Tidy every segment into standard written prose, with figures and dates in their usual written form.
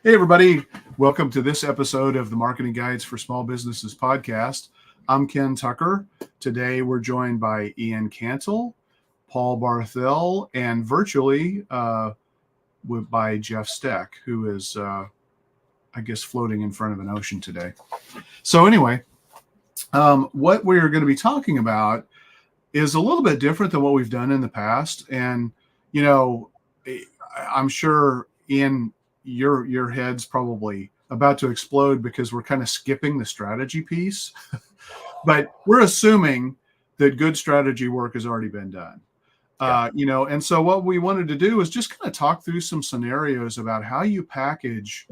Hey, everybody. Welcome to this episode of the Marketing Guides for Small Businesses podcast. I'm Ken Tucker. Today, we're joined by Ian Cantle, Paul Barthel, and virtually by Jeff Steck, who is, floating in front of an ocean today. So anyway, what we're going to be talking about is a little bit different than what we've done in the past. And, I'm sure, Ian, your head's probably about to explode because we're kind of skipping the strategy piece, but we're assuming that good strategy work has already been done. And so what we wanted to do is just kind of talk through some scenarios about how you package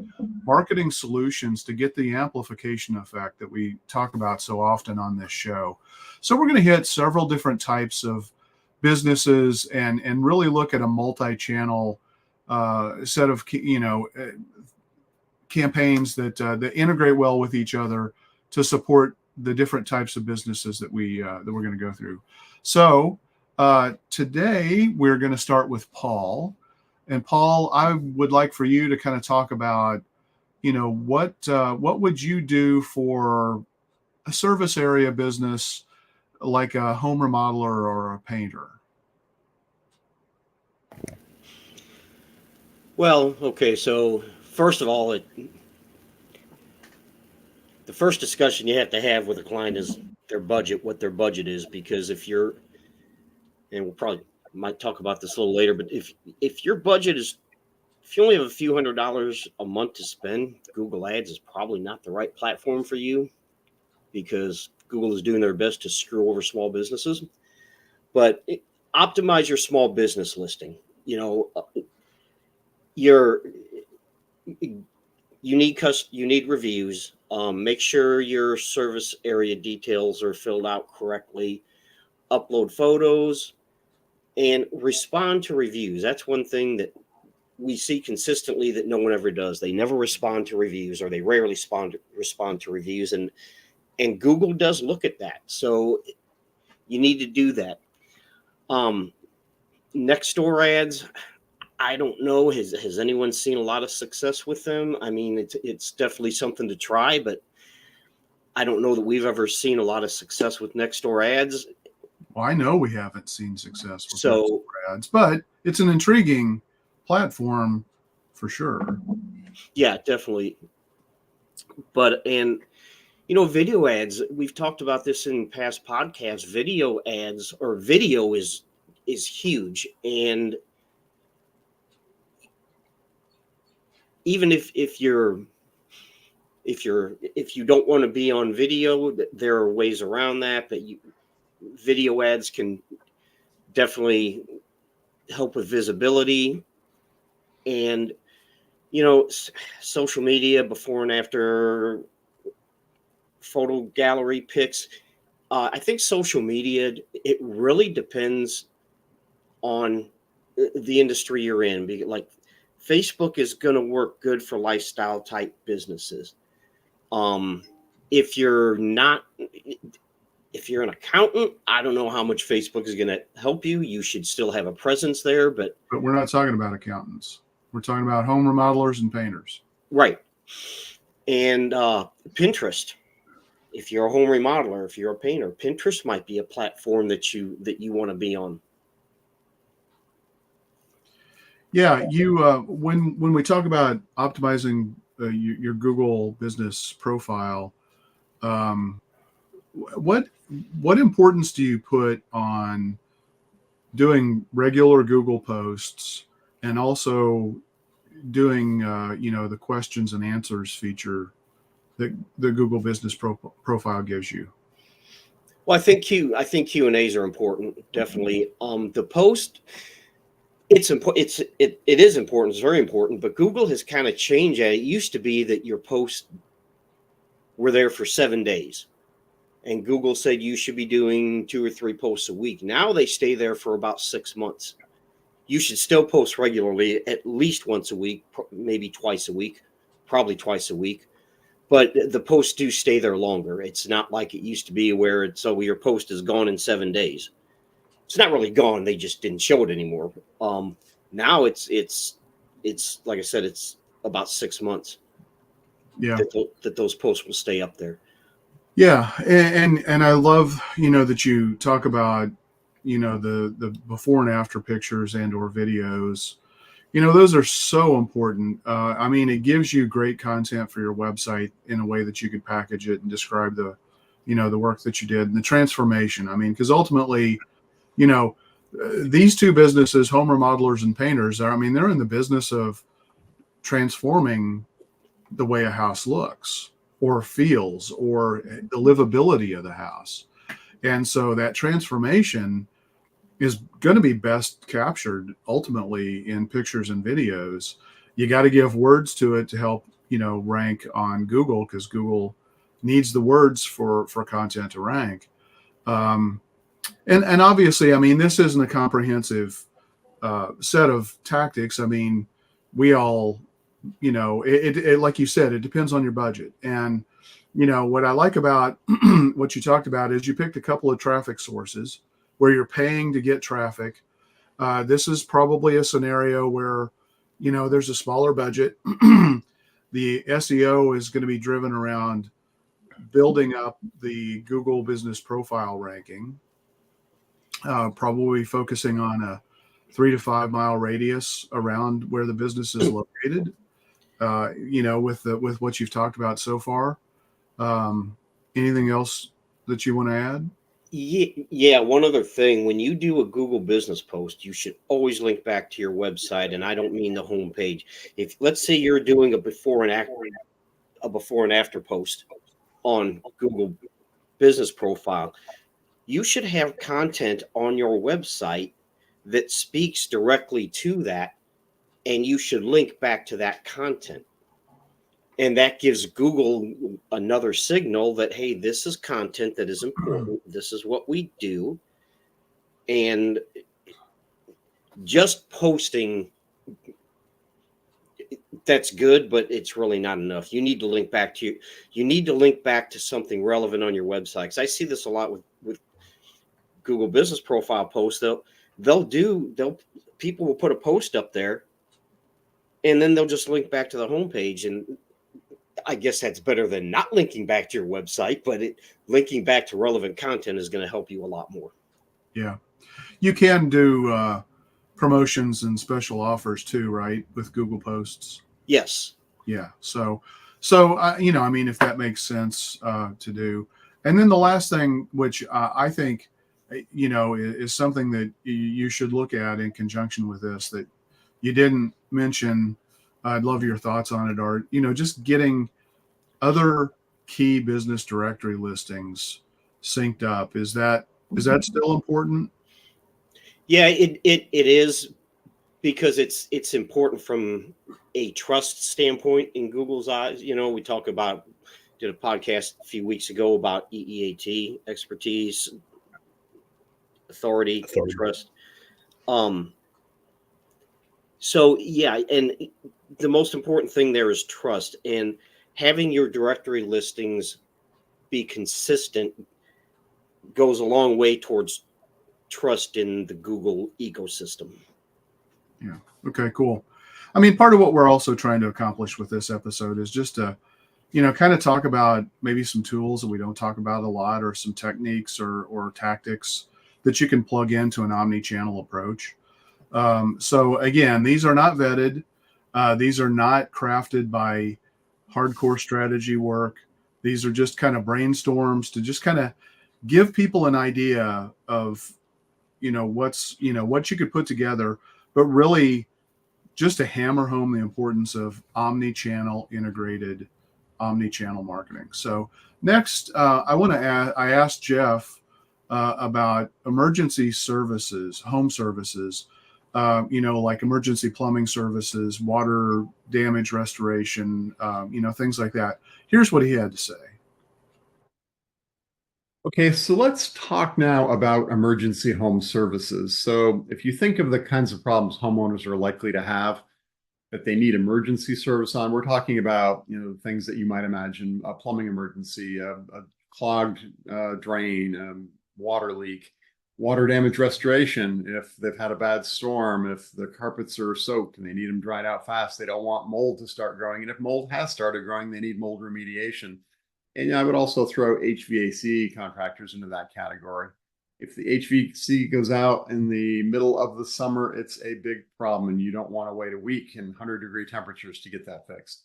marketing solutions to get the amplification effect that we talk about so often on this show. So we're going to hit several different types of businesses and really look at a multi-channel set of campaigns that integrate well with each other to support the different types of businesses that we're going to go through. So today we're going to start with Paul. And Paul, I would like for you to kind of talk about, what would you do for a service area business like a home remodeler or a painter? Well, okay, so first of all, the first discussion you have to have with a client is their budget, what their budget is, because and we'll probably might talk about this a little later, but if your budget is, if you only have a few $100s a month to spend, Google Ads is probably not the right platform for you because Google is doing their best to screw over small businesses. But optimize your small business listing. You need reviews. Make sure your service area details are filled out correctly. Upload photos and respond to reviews. That's one thing that we see consistently that no one ever does. They never respond to reviews, or they rarely respond to reviews. And Google does look at that. So you need to do that. Next door ads. I don't know. Has anyone seen a lot of success with them? I mean, it's definitely something to try, but I don't know that we've ever seen a lot of success with next door ads. Well, I know we haven't seen success with next door ads, but it's an intriguing platform for sure. Yeah, definitely. But video ads, we've talked about this in past podcasts. Video ads or video is huge, and even if you don't want to be on video, there are ways around that. But video ads can definitely help with visibility, and social media before and after photo gallery pics. I think social media, it really depends on the industry you're in. Like, Facebook is going to work good for lifestyle type businesses. If you're an accountant, I don't know how much Facebook is going to help you. You should still have a presence there, but we're not talking about accountants. We're talking about home remodelers and painters. Right. And Pinterest. If you're a home remodeler, if you're a painter, Pinterest might be a platform that you want to be on. Yeah, when we talk about optimizing your Google business profile, what importance do you put on doing regular Google posts and also doing the questions and answers feature that the Google Business Profile gives you? Well, I think Q&As are important, definitely. The post. It is important. It's very important, but Google has kind of changed that. It used to be that your posts were there for 7 days, and Google said you should be doing 2 or 3 posts a week. Now they stay there for about 6 months. You should still post regularly, at least once a week, maybe twice a week, probably twice a week. But the posts do stay there longer. It's not like it used to be where your post is gone in 7 days. It's not really gone. They just didn't show it anymore. Now it's like I said, it's about 6 months Yeah. that those posts will stay up there. Yeah. And I love, that you talk about, the before and after pictures and or videos. Those are so important. I mean, it gives you great content for your website in a way that you could package it and describe the work that you did and the transformation. I mean, because ultimately, you know, these two businesses, home remodelers and painters, I mean, they're in the business of transforming the way a house looks or feels or the livability of the house. And so that transformation is going to be best captured ultimately in pictures and videos. You got to give words to it to help, rank on Google, because Google needs the words for content to rank. And obviously, I mean, this isn't a comprehensive set of tactics. I mean, we all, it like you said, it depends on your budget. And what I like about what you talked about is you picked a couple of traffic sources where you're paying to get traffic. This is probably a scenario where, there's a smaller budget. The SEO is going to be driven around building up the Google business profile ranking, probably focusing on a 3 to 5 mile radius around where the business is located. With what you've talked about so far. Anything else that you want to add? Yeah. One other thing, when you do a Google business post, you should always link back to your website. And I don't mean the home page. If let's say you're doing a before and after post on Google business profile, you should have content on your website that speaks directly to that, and you should link back to that content. And that gives Google another signal that, hey, this is content that is important. This is what we do. And just posting, that's good, but it's really not enough. You need to link back to something relevant on your website. Because I see this a lot with Google business profile posts. People will put a post up there and then they'll just link back to the homepage. And I guess that's better than not linking back to your website, but linking back to relevant content is going to help you a lot more. Yeah. You can do promotions and special offers too, right? With Google posts. Yes. Yeah. So, I mean, if that makes sense to do. And then the last thing, which I think, is something that you should look at in conjunction with this that you didn't mention. I'd love your thoughts on it, Art. Just getting other key business directory listings synced up. Is that still important? Yeah, it is, because it's important from a trust standpoint in Google's eyes. We did a podcast a few weeks ago about EEAT, expertise, authority. Trust. So yeah, and the most important thing there is trust, and having your directory listings be consistent goes a long way towards trust in the Google ecosystem. Yeah. Okay, cool. I mean, part of what we're also trying to accomplish with this episode is just to, kind of talk about maybe some tools that we don't talk about a lot, or some techniques or tactics that you can plug into an omni-channel approach. So again, these are not vetted. These are not crafted by hardcore strategy work. These are just kind of brainstorms to just kind of give people an idea of, what you could put together, but really just to hammer home the importance of omni-channel integrated omni-channel marketing. So next, I asked Jeff about emergency services, home services, like emergency plumbing services, water damage restoration, things like that. Here's what he had to say. Okay, so let's talk now about emergency home services. So if you think of the kinds of problems homeowners are likely to have that they need emergency service on, we're talking about, things that you might imagine: a plumbing emergency, a clogged drain, water leak, Water damage restoration, if they've had a bad storm, if the carpets are soaked and they need them dried out fast, they don't want mold to start growing. And if mold has started growing, they need mold remediation. And I would also throw HVAC contractors into that category. If the HVAC goes out in the middle of the summer, it's a big problem, and you don't want to wait a week in 100-degree temperatures to get that fixed.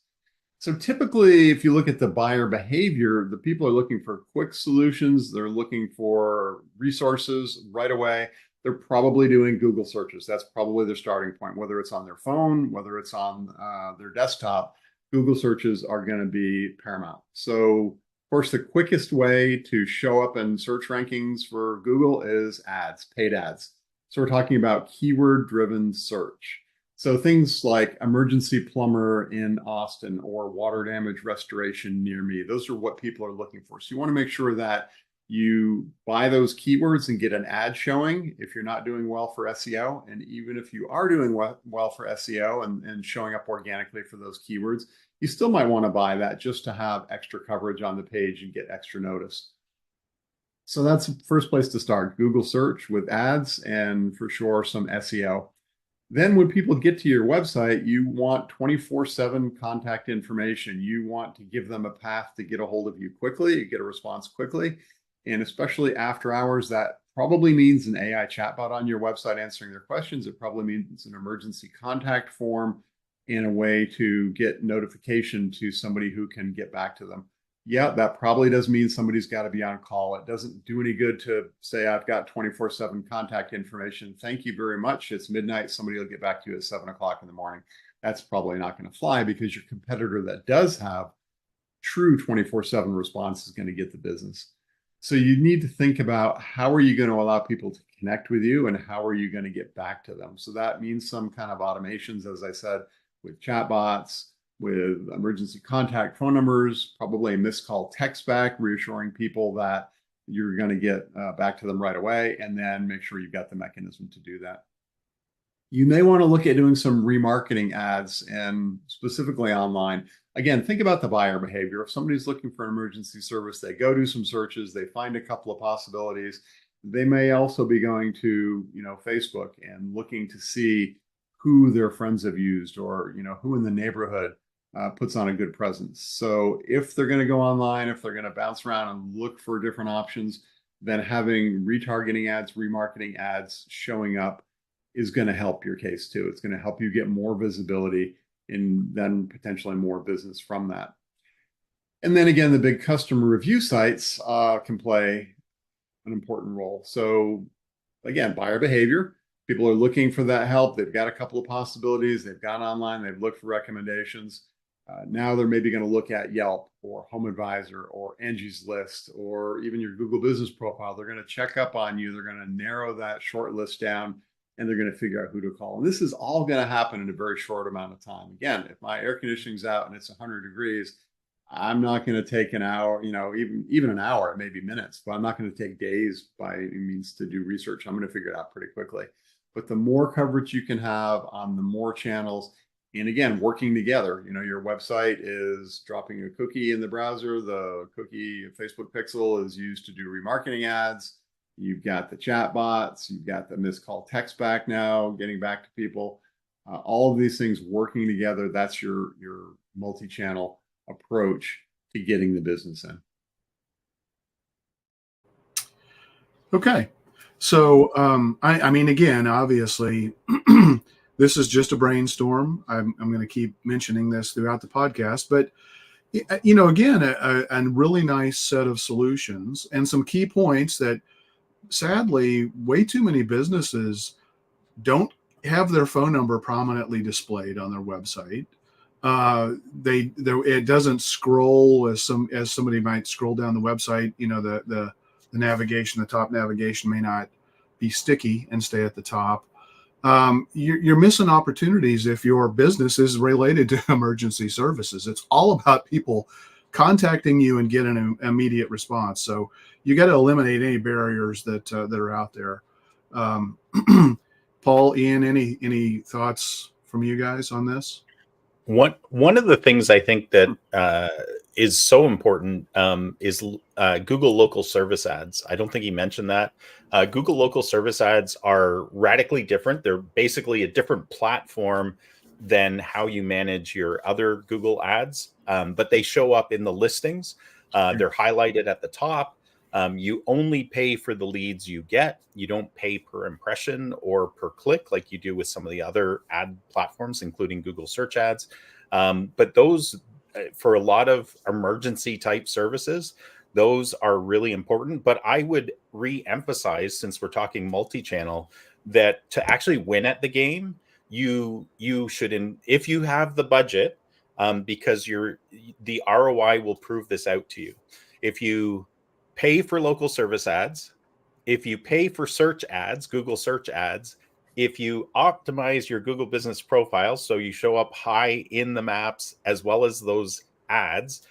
So typically, if you look at the buyer behavior, the people are looking for quick solutions. They're looking for resources right away. They're probably doing Google searches. That's probably their starting point, whether it's on their phone, whether it's on their desktop. Google searches are going to be paramount. So, of course, the quickest way to show up in search rankings for Google is ads, paid ads. So we're talking about keyword-driven search. So things like emergency plumber in Austin or water damage restoration near me, those are what people are looking for. So you want to make sure that you buy those keywords and get an ad showing if you're not doing well for SEO. And even if you are doing well for SEO and showing up organically for those keywords, you still might want to buy that just to have extra coverage on the page and get extra notice. So that's the first place to start, Google search with ads and for sure some SEO. Then when people get to your website, you want 24/7 contact information. You want to give them a path to get a hold of you quickly, get a response quickly. And especially after hours, that probably means an AI chatbot on your website answering their questions. It probably means an emergency contact form in a way to get notification to somebody who can get back to them. Yeah, that probably does mean somebody's got to be on call. It doesn't do any good to say, I've got 24/7 contact information. Thank you very much. It's midnight. Somebody will get back to you at 7 o'clock in the morning. That's probably not going to fly because your competitor that does have true 24/7 response is going to get the business. So you need to think about how are you going to allow people to connect with you and how are you going to get back to them? So that means some kind of automations, as I said, with chatbots, with emergency contact phone numbers, probably a missed call text back, reassuring people that you're going to get back to them right away, and then make sure you've got the mechanism to do that. You may want to look at doing some remarketing ads, and specifically online. Again, think about the buyer behavior. If somebody's looking for an emergency service, they go do some searches, they find a couple of possibilities. They may also be going to, Facebook and looking to see who their friends have used or, who in the neighborhood puts on a good presence. So if they're going to go online, if they're going to bounce around and look for different options, then having retargeting ads, remarketing ads showing up is going to help your case too. It's going to help you get more visibility and then potentially more business from that. And then again, the big customer review sites can play an important role. So again, buyer behavior. People are looking for that help. They've got a couple of possibilities. They've gone online. They've looked for recommendations. Now they're maybe going to look at Yelp or Home Advisor or Angie's List or even your Google Business Profile. They're going to check up on you. They're going to narrow that short list down, and they're going to figure out who to call. And this is all going to happen in a very short amount of time. Again, if my air conditioning's out and it's 100 degrees, I'm not going to take an hour, even an hour, it may be minutes, but I'm not going to take days by any means to do research. I'm going to figure it out pretty quickly. But the more coverage you can have on the more channels, and again, working together, your website is dropping a cookie in the browser. The cookie Facebook pixel is used to do remarketing ads. You've got the chat bots. You've got the missed call text back now, getting back to people. All of these things working together, that's your multi-channel approach to getting the business in. Okay. So, I mean, again, obviously, this is just a brainstorm. I'm going to keep mentioning this throughout the podcast, but again, a really nice set of solutions and some key points that sadly, way too many businesses don't have their phone number prominently displayed on their website. It doesn't scroll as somebody might scroll down the website. The navigation, the top navigation may not be sticky and stay at the top. You're missing opportunities if your business is related to emergency services. It's all about people contacting you and getting an immediate response. So you got to eliminate any barriers that are out there. Paul, Ian, any thoughts from you guys on this? One of the things I think that is so important is Google local service ads. I don't think he mentioned that. Google local service ads are radically different. They're basically a different platform than how you manage your other Google ads, but they show up in the listings. They're highlighted at the top. You only pay for the leads you get. You don't pay per impression or per click like you do with some of the other ad platforms, including Google search ads. But those, for a lot of emergency type services, those are really important. But I would re-emphasize, since we're talking multi-channel, that to actually win at the game, you should, if you have the budget, because the ROI will prove this out to you. If you pay for local service ads, if you pay for search ads, Google search ads, if you optimize your Google business profile so you show up high in the maps as well as those ads,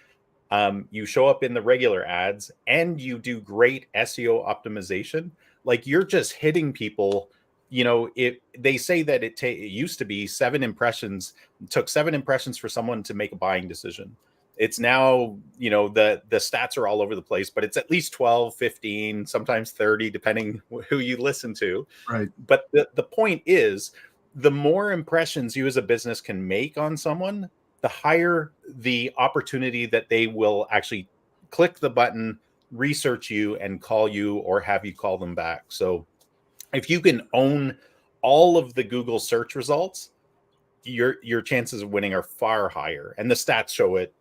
you show up in the regular ads, and you do great SEO optimization, like you're just hitting people. They say that it used to be 7 impressions, took 7 impressions for someone to make a buying decision. It's now, the stats are all over the place, but it's at least 12, 15, sometimes 30, depending who you listen to. Right. But the point is, the more impressions you as a business can make on someone, the higher the opportunity that they will actually click the button, research you, and call you or have you call them back. So if you can own all of the Google search results, your chances of winning are far higher. And the stats show it,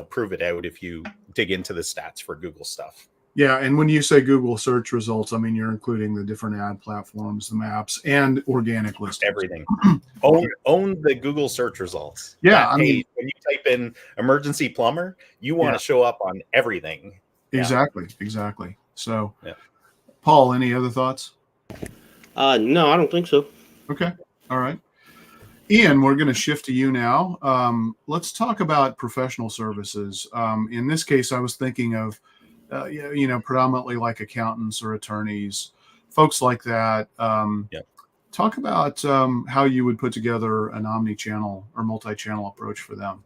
prove it out if you dig into the stats for Google stuff. Yeah. And when you say Google search results, I mean, you're including the different ad platforms, the maps, and organic listings. Everything. own the Google search results. Yeah. When you type in emergency plumber, you want to show up on everything. Exactly. Exactly. So, yeah. Paul, any other thoughts? No, I don't think so. Okay. All right. Ian, we're going to shift to you now. Let's talk about professional services. In this case, I was thinking of, predominantly like accountants or attorneys, folks like that. Talk about how you would put together an omnichannel or multi-channel approach for them.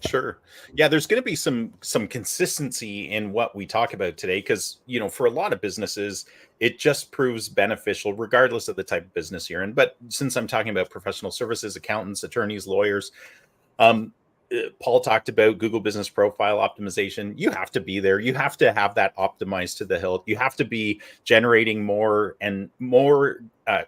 Sure. Yeah, there's going to be some consistency in what we talk about today, because, for a lot of businesses, it just proves beneficial regardless of the type of business you're in. But since I'm talking about professional services, accountants, attorneys, lawyers, Paul talked about Google Business Profile optimization. You have to be there. You have to have that optimized to the hilt. You have to be generating more and more,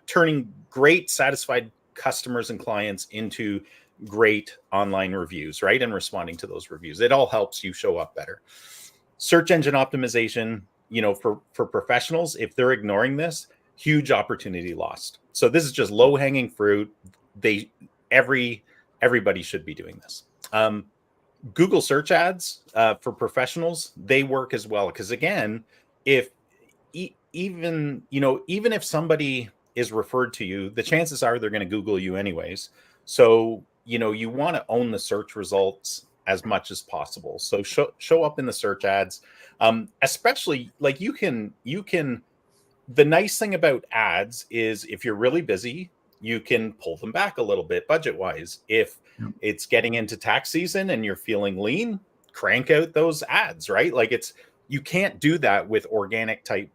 turning great satisfied customers and clients into great online reviews, right? And responding to those reviews. It all helps you show up better. Search engine optimization, for professionals, if they're ignoring this, huge opportunity lost. So this is just low-hanging fruit. Everybody should be doing this. Google search ads for professionals, they work as well. Because again, even if somebody is referred to you, the chances are they're going to Google you anyways. So, you want to own the search results as much as possible. So show up in the search ads, especially like you can, the nice thing about ads is if you're really busy, you can pull them back a little bit budget wise. If it's getting into tax season and you're feeling lean, crank out those ads, right? Like you can't do that with organic type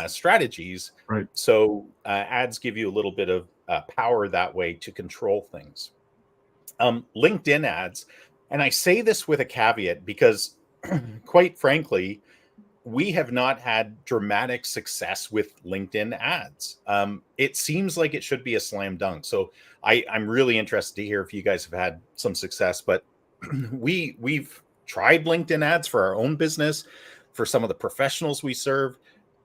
strategies. Right. So ads give you a little bit of power that way to control things. LinkedIn ads, and I say this with a caveat because quite frankly, we have not had dramatic success with LinkedIn ads. It seems like it should be a slam dunk. So I'm really interested to hear if you guys have had some success, but we've tried LinkedIn ads for our own business, for some of the professionals we serve.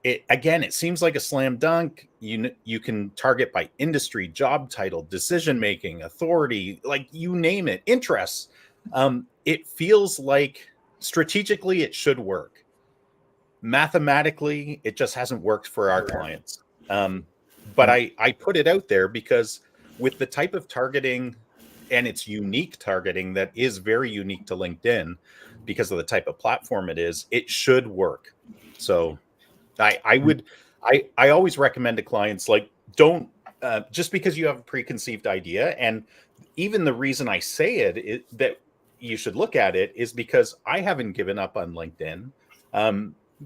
It seems like a slam dunk. You can target by industry, job title, decision making, authority, like you name it, interests. It feels like strategically it should work. Mathematically, it just hasn't worked for our clients. But I put it out there because with the type of targeting, and it's unique targeting that is very unique to LinkedIn because of the type of platform it is, it should work. So I always recommend to clients, like, don't just because you have a preconceived idea. And even the reason I say it is that you should look at it is because I haven't given up on LinkedIn.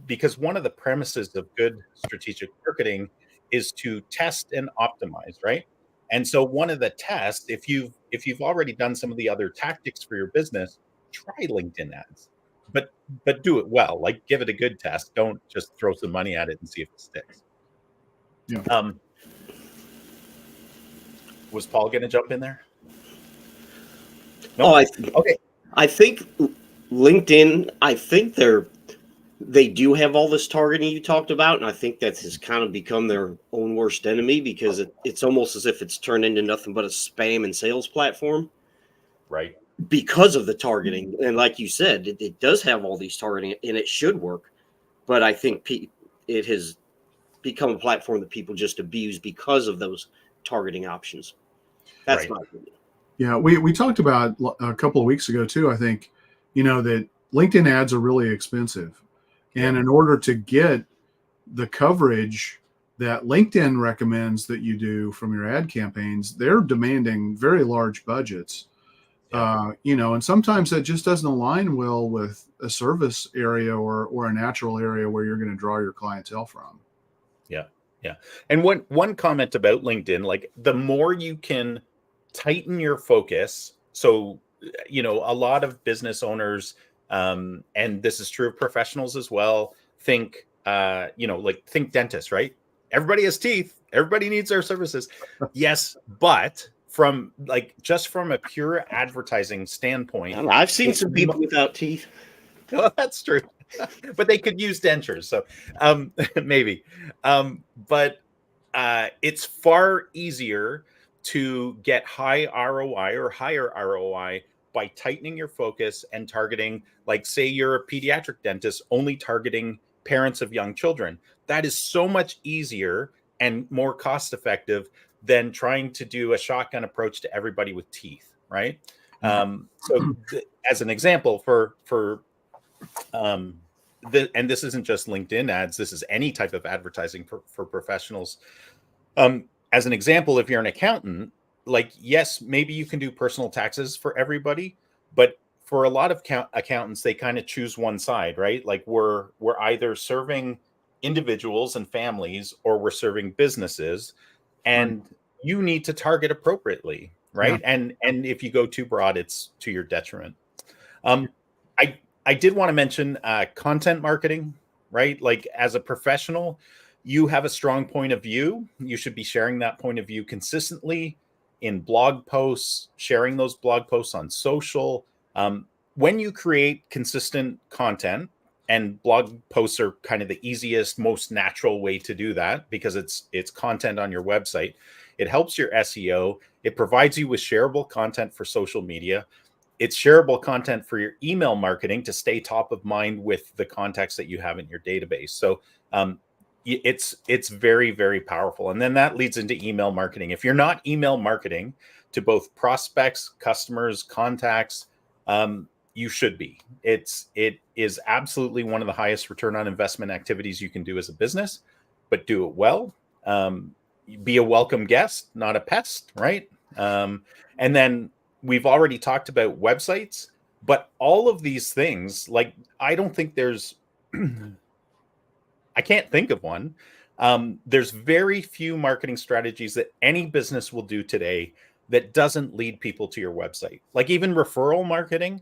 Because one of the premises of good strategic marketing is to test and optimize, right? And so one of the tests, if you've already done some of the other tactics for your business, try LinkedIn ads, but do it well. Like, give it a good test. Don't just throw some money at it and see if it sticks. Yeah. Was Paul going to jump in there? No. Oh, okay. I think LinkedIn. I think they do have all this targeting you talked about, and I think that has kind of become their own worst enemy, because it's almost as if it's turned into nothing but a spam and sales platform. Right. Because of the targeting. And like you said, it does have all these targeting, and it should work. But I think it has become a platform that people just abuse because of those targeting options. That's my opinion. Yeah, we talked about a couple of weeks ago too, I think, that LinkedIn ads are really expensive. And in order to get the coverage that LinkedIn recommends that you do from your ad campaigns, they're demanding very large budgets. And sometimes that just doesn't align well with a service area or a natural area where you're going to draw your clientele from. Yeah. And one comment about LinkedIn, like, the more you can tighten your focus. So, a lot of business owners, and this is true of professionals as well, think dentists, right? Everybody has teeth. Everybody needs our services. Yes, but from a pure advertising standpoint, I've seen some people without teeth. Well, that's true. But they could use dentures, so maybe. But it's far easier to get high ROI or higher ROI by tightening your focus and targeting, like, say you're a pediatric dentist only targeting parents of young children. That is so much easier and more cost effective than trying to do a shotgun approach to everybody with teeth, right? As an example, and this isn't just LinkedIn ads, this is any type of advertising for professionals. As an example, if you're an accountant, yes, maybe you can do personal taxes for everybody, but for a lot of accountants, they kind of choose one side, right? Like, we're either serving individuals and families, or we're serving businesses, and you need to target appropriately, right? Yeah. And if you go too broad, it's to your detriment. I did want to mention content marketing, right? Like, as a professional, you have a strong point of view. You should be sharing that point of view consistently in blog posts, sharing those blog posts on social. When you create consistent content, and blog posts are kind of the easiest, most natural way to do that, because it's content on your website. It helps your SEO. It provides you with shareable content for social media. It's shareable content for your email marketing to stay top of mind with the contacts that you have in your database. So it's very, very powerful. And then that leads into email marketing. If you're not email marketing to both prospects, customers, contacts, you should be. It is absolutely one of the highest return on investment activities you can do as a business, but do it well. Be a welcome guest, not a pest, right? And then we've already talked about websites, but all of these things, like, I don't think there's, I can't think of one. There's very few marketing strategies that any business will do today that doesn't lead people to your website. Like, even referral marketing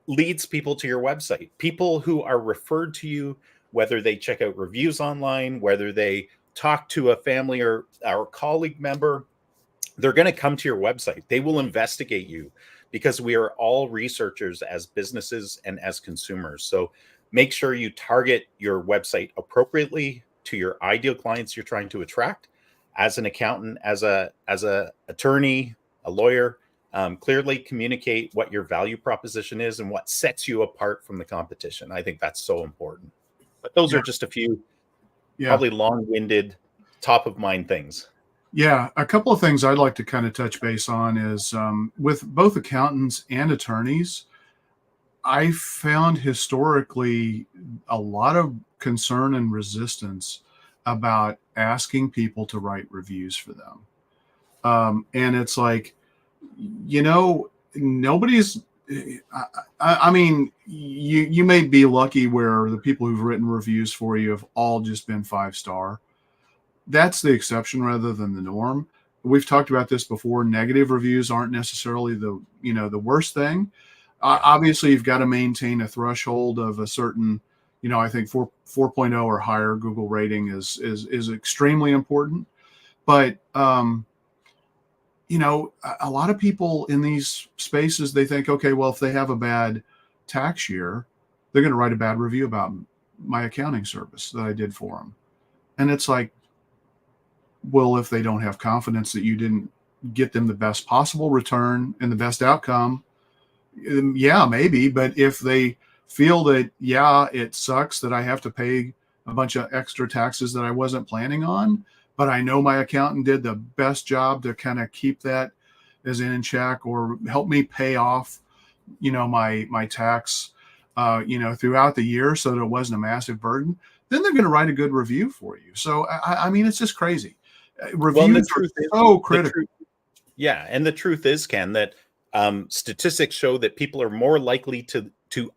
leads people to your website. People who are referred to you, whether they check out reviews online, whether they talk to a family or colleague member, they're going to come to your website. They will investigate you, because we are all researchers as businesses and as consumers. So make sure you target your website appropriately to your ideal clients you're trying to attract. As an accountant, as a attorney, a lawyer, clearly communicate what your value proposition is and what sets you apart from the competition. I think that's so important. But those are just a few probably long-winded, top-of-mind things. Yeah, a couple of things I'd like to kind of touch base on is with both accountants and attorneys, I found historically a lot of concern and resistance about asking people to write reviews for them. And it's like, nobody's I mean, you may be lucky where the people who've written reviews for you have all just been 5-star. That's the exception rather than the norm. We've talked about this before. Negative reviews aren't necessarily the worst thing. Obviously, you've got to maintain a threshold of a certain, I think 4.0 or higher Google rating is extremely important. But a lot of people in these spaces, they think, okay, well, if they have a bad tax year, they're going to write a bad review about my accounting service that I did for them. And it's like, well, if they don't have confidence that you didn't get them the best possible return and the best outcome, yeah, maybe. But if they feel that, yeah, it sucks that I have to pay a bunch of extra taxes that I wasn't planning on, but I know my accountant did the best job to kind of keep that as in check or help me pay off, my tax, throughout the year so that it wasn't a massive burden, then they're going to write a good review for you. So, I mean, it's just crazy. Reviews are so critical. Yeah. And the truth is, Ken, that statistics show that people are more likely to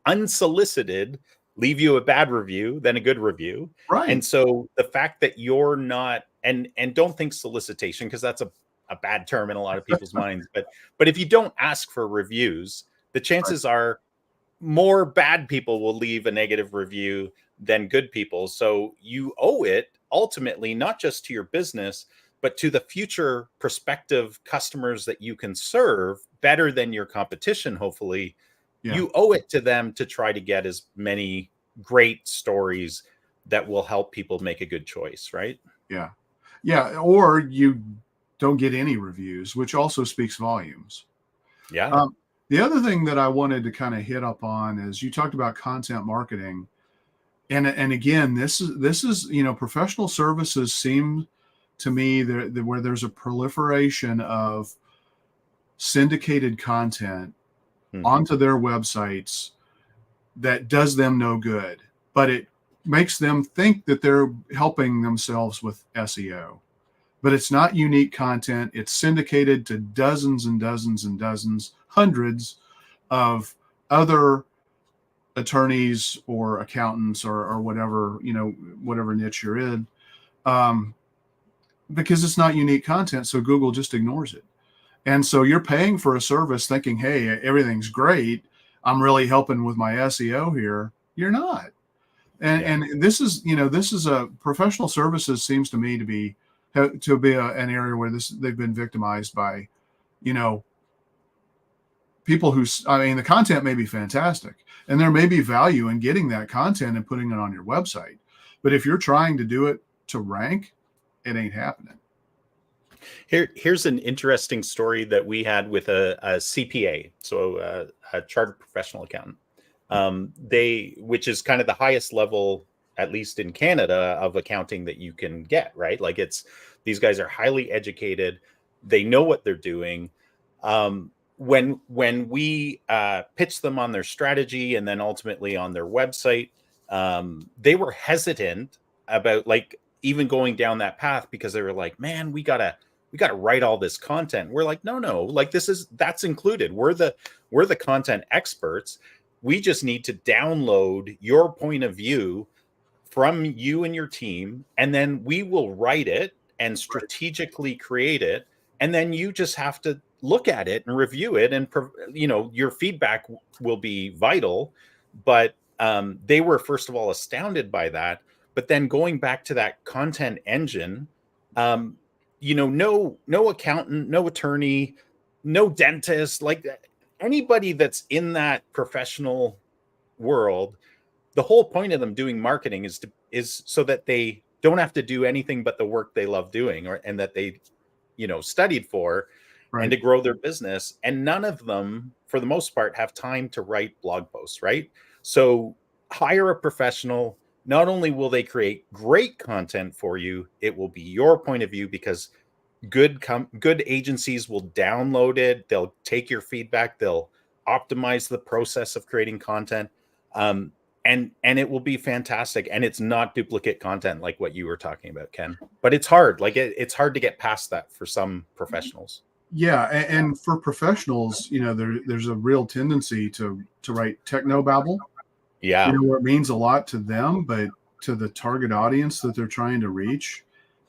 unsolicited leave you a bad review than a good review. Right. And so the fact that you're not, and don't think solicitation, because that's a bad term in a lot of people's minds. But if you don't ask for reviews, the chances are more bad people will leave a negative review than good people. So you owe it ultimately, not just to your business, but to the future prospective customers that you can serve better than your competition, hopefully. Yeah. You owe it to them to try to get as many great stories that will help people make a good choice, right? Yeah. Yeah. Or you don't get any reviews, which also speaks volumes. Yeah. The other thing that I wanted to kind of hit up on is you talked about content marketing. And again, this is, professional services seem to me that where there's a proliferation of syndicated content onto their websites that does them no good, but it makes them think that they're helping themselves with SEO. But it's not unique content. It's syndicated to dozens and dozens and dozens, hundreds of other attorneys or accountants or whatever, whatever niche you're in, because it's not unique content. So Google just ignores it. And so you're paying for a service thinking, hey, everything's great. I'm really helping with my SEO here. You're not. And this is a professional services seems to me to be an area where they've been victimized by, people who, the content may be fantastic and there may be value in getting that content and putting it on your website. But if you're trying to do it to rank, it ain't happening. Here's an interesting story that we had with a CPA, so a chartered professional accountant. Which is kind of the highest level, at least in Canada, of accounting that you can get, right? Like these guys are highly educated. They know what they're doing. When we pitched them on their strategy and then ultimately on their website, they were hesitant about even going down that path because they were like, man, we gotta write all this content. We're like, no, that's included. We're the content experts. We just need to download your point of view from you and your team, and then we will write it and strategically create it. And then you just have to look at it and review it. And, your feedback will be vital. But they were, first of all, astounded by that. But then going back to that content engine, no accountant, no attorney, no dentist, anybody that's in that professional world, the whole point of them doing marketing is so that they don't have to do anything but the work they love doing and that they, studied for, right, and to grow their business. And none of them, for the most part, have time to write blog posts, right? So hire a professional. Not only will they create great content for you, it will be your point of view because good agencies will download it. They'll take your feedback. They'll optimize the process of creating content. And it will be fantastic. And it's not duplicate content like what you were talking about, Ken. But it's hard. It's hard to get past that for some professionals. Yeah, and for professionals, there's a real tendency to write technobabble, Yeah. where it means a lot to them, but to the target audience that they're trying to reach,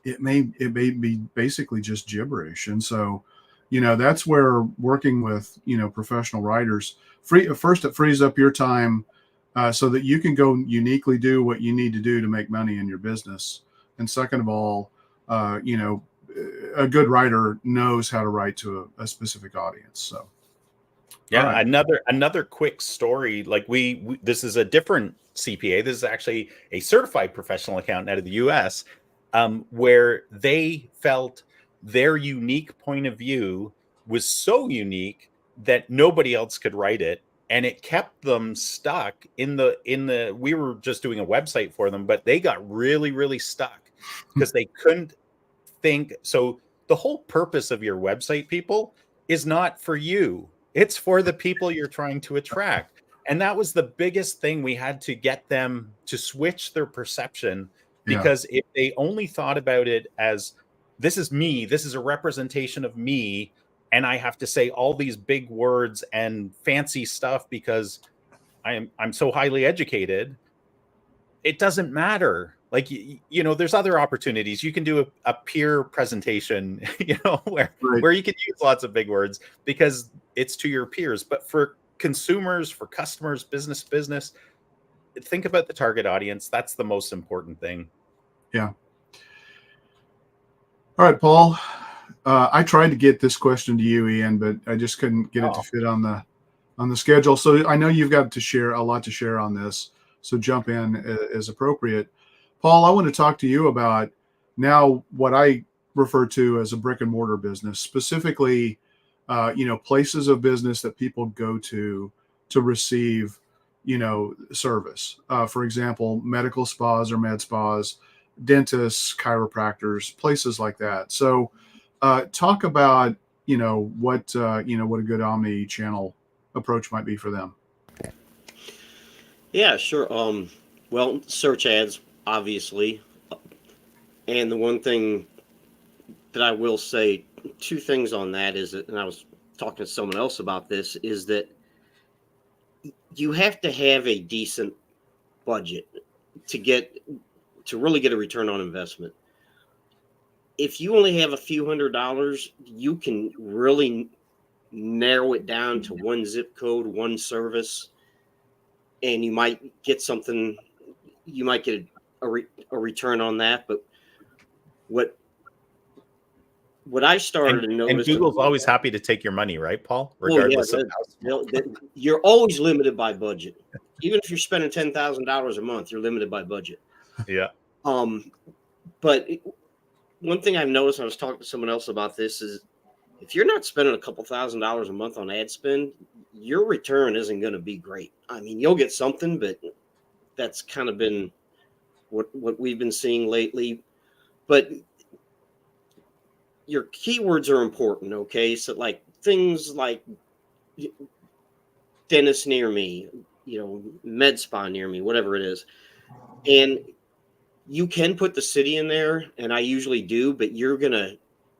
it may be basically just gibberish. And so, that's where working with professional writers, first it frees up your time, so that you can go uniquely do what you need to do to make money in your business. And second of all, a good writer knows how to write to a specific audience. So, all Yeah, right. another quick story. Like we this is a different CPA. This is actually a certified professional accountant out of the US, where they felt their unique point of view was so unique that nobody else could write it, and it kept them stuck in the. We were just doing a website for them, but they got really stuck because they couldn't think. So the whole purpose of your website, people, is not for you. It's for the people you're trying to attract. And that was the biggest thing. We had to get them to switch their perception, Yeah. because if they only thought about it as, this is me, this is a representation of me, and I have to say all these big words and fancy stuff because I'm so highly educated, it doesn't matter. Like, there's other opportunities. You can do a peer presentation, where Right. you can use lots of big words because it's to your peers. But for consumers, for customers, business, think about the target audience. That's the most important thing. Yeah. All right, Paul. I tried to get this question to you, Ian, but I just couldn't get it to fit on the schedule. So I know you've got a lot to share on this. So jump in as appropriate. Paul, I want to talk to you about now what I refer to as a brick and mortar business, specifically, places of business that people go to receive, service. For example, medical spas or med spas, dentists, chiropractors, places like that. So, talk about what a good omni-channel approach might be for them. Yeah, sure. Well, search ads, obviously. And the one thing that I will say, two things on that is that, and I was talking to someone else about this, is that you have to have a decent budget to really get a return on investment. If you only have a few $100s, you can really narrow it down to one zip code, one service, and you might get something. You might get a return on that. But what I started to And notice, Google's always happy to take your money, right, Paul? oh yeah, Regardless of you're always limited by budget. Even if you're spending $10,000 a month, you're limited by budget. yeah. But one thing I've noticed, I was talking to someone else about this, is if you're not spending a couple $1,000s a month on ad spend, your return isn't going to be great. I mean, you'll get something, but that's kind of been what we've been seeing lately. But your keywords are important, okay? So like things like dentist near me, med spa near me, whatever it is. And you can put the city in there, and I usually do, but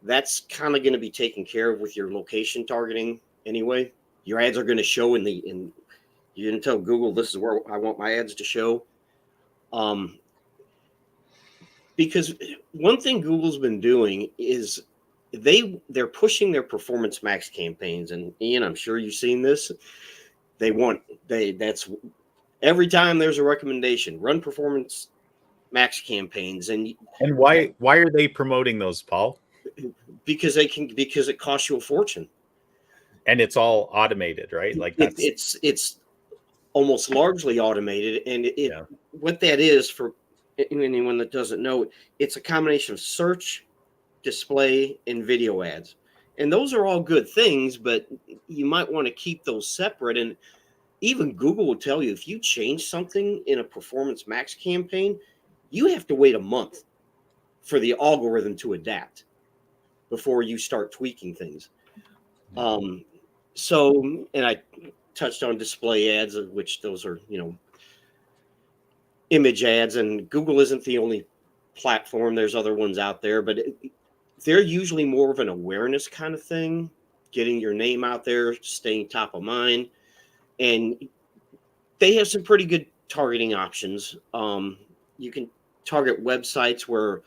that's kind of going to be taken care of with your location targeting anyway. Your ads are going to show you're going to tell Google, this is where I want my ads to show. Because one thing Google's been doing is they're pushing their Performance Max campaigns. And Ian, I'm sure you've seen this. That's every time there's a recommendation, run Performance Max campaigns. And why are they promoting those, Paul? Because it costs you a fortune. And it's all automated, right? Like it's almost largely automated. And what that is, for anyone that doesn't know, it's a combination of search, display, and video ads. And those are all good things, but you might want to keep those separate. And even Google will tell you, if you change something in a Performance Max campaign, you have to wait a month for the algorithm to adapt before you start tweaking things. So, and I touched on display ads, which those are, image ads, and Google isn't the only platform. There's other ones out there, but they're usually more of an awareness kind of thing. getting your name out there, staying top of mind. And they have some pretty good targeting options. You can target websites where,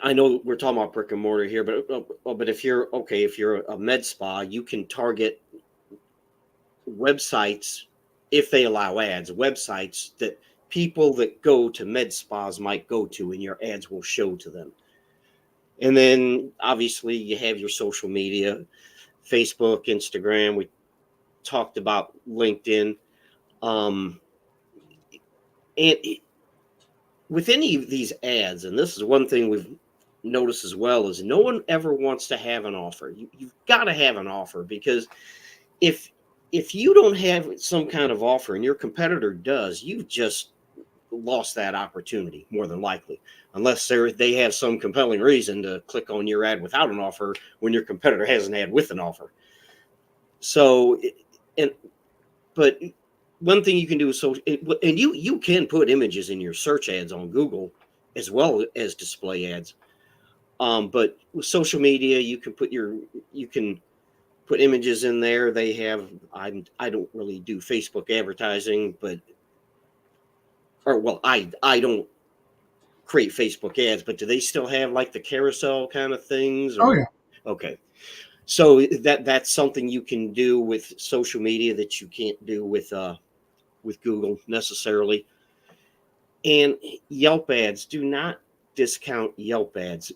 I know we're talking about brick and mortar here, but if you're a med spa, you can target websites, if they allow ads, websites that people that go to med spas might go to, and your ads will show to them. And then obviously you have your social media, Facebook, Instagram. We talked about LinkedIn. And with any of these ads, and this is one thing we've noticed as well, is no one ever wants to have an offer. You've got to have an offer, because if you don't have some kind of offer and your competitor does, you've just lost that opportunity, more than likely, unless they have some compelling reason to click on your ad without an offer when your competitor has an ad with an offer. So, but one thing you can do is and you can put images in your search ads on Google as well as display ads. But with social media, you can put images in there. They have, I don't really do Facebook advertising, I don't create Facebook ads, but do they still have like the carousel kind of things? Oh yeah. Okay. So that's something you can do with social media that you can't do with Google necessarily. And Yelp ads, do not discount Yelp ads.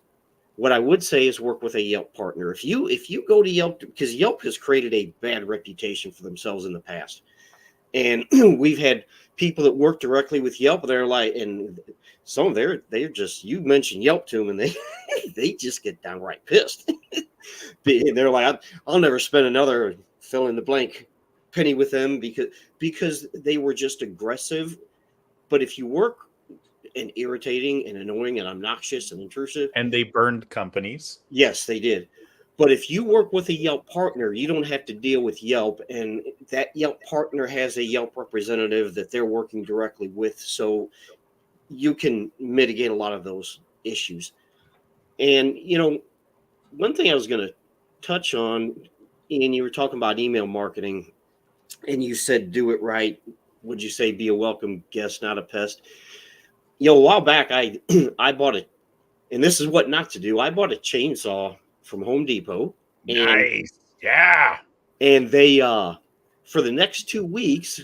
What I would say is work with a Yelp partner. If you go to Yelp, because Yelp has created a bad reputation for themselves in the past. And we've had people that work directly with Yelp. They're like, and some of they're just, you mention Yelp to them and they just get downright pissed. They're like, I'll never spend another fill in the blank penny with them because they were just aggressive. But if you work and irritating and annoying and obnoxious and intrusive, And they burned companies. yes, they did. But if you work with a Yelp partner, you don't have to deal with Yelp, and that Yelp partner has a Yelp representative that they're working directly with, so you can mitigate a lot of those issues. And, one thing I was going to touch on, Ian, you were talking about email marketing, and you said do it right. Would you say be a welcome guest, not a pest? A while back, I bought it, and this is what not to do. I bought a chainsaw from Home Depot. Nice. Yeah. And they, for the next 2 weeks,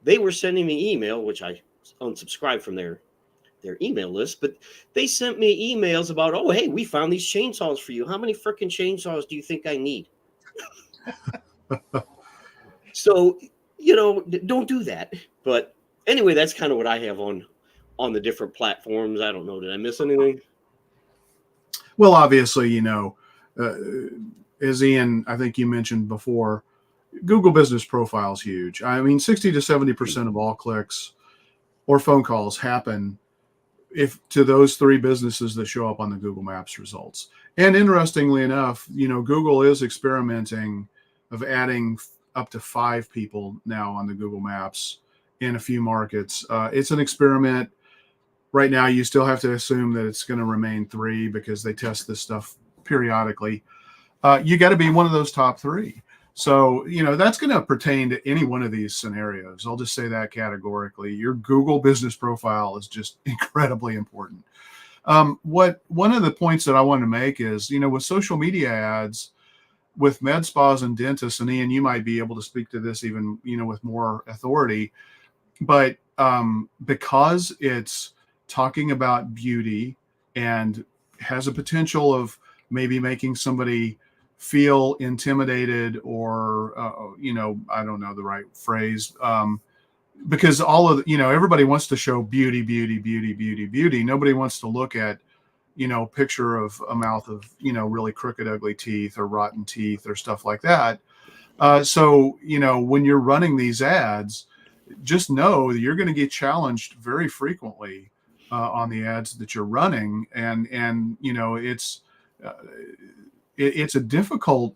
they were sending me email, which I unsubscribed from their email list, but they sent me emails about, oh, hey, we found these chainsaws for you. How many freaking chainsaws do you think I need? So, don't do that. But anyway, that's kind of what I have on the different platforms. I don't know. Did I miss anything? Well, obviously, as Ian, I think you mentioned before, Google Business Profile is huge. I mean, 60 to 70% of all clicks or phone calls happen to those 3 businesses that show up on the Google Maps results. And interestingly enough, Google is experimenting of adding up to 5 people now on the Google Maps in a few markets. It's an experiment. Right now, you still have to assume that it's going to remain 3 because they test this stuff periodically. You got to be one of those top 3. So, that's going to pertain to any one of these scenarios. I'll just say that categorically. Your Google Business Profile is just incredibly important. One of the points that I want to make is, with social media ads, with med spas and dentists, and Ian, you might be able to speak to this even, with more authority, but because it's talking about beauty and has a potential of maybe making somebody feel intimidated or, I don't know the right phrase, because everybody wants to show beauty, beauty, beauty, beauty, beauty. Nobody wants to look at, picture of a mouth of, really crooked, ugly teeth or rotten teeth or stuff like that. So, when you're running these ads, just know that you're going to get challenged very frequently on the ads that you're running. And it's a difficult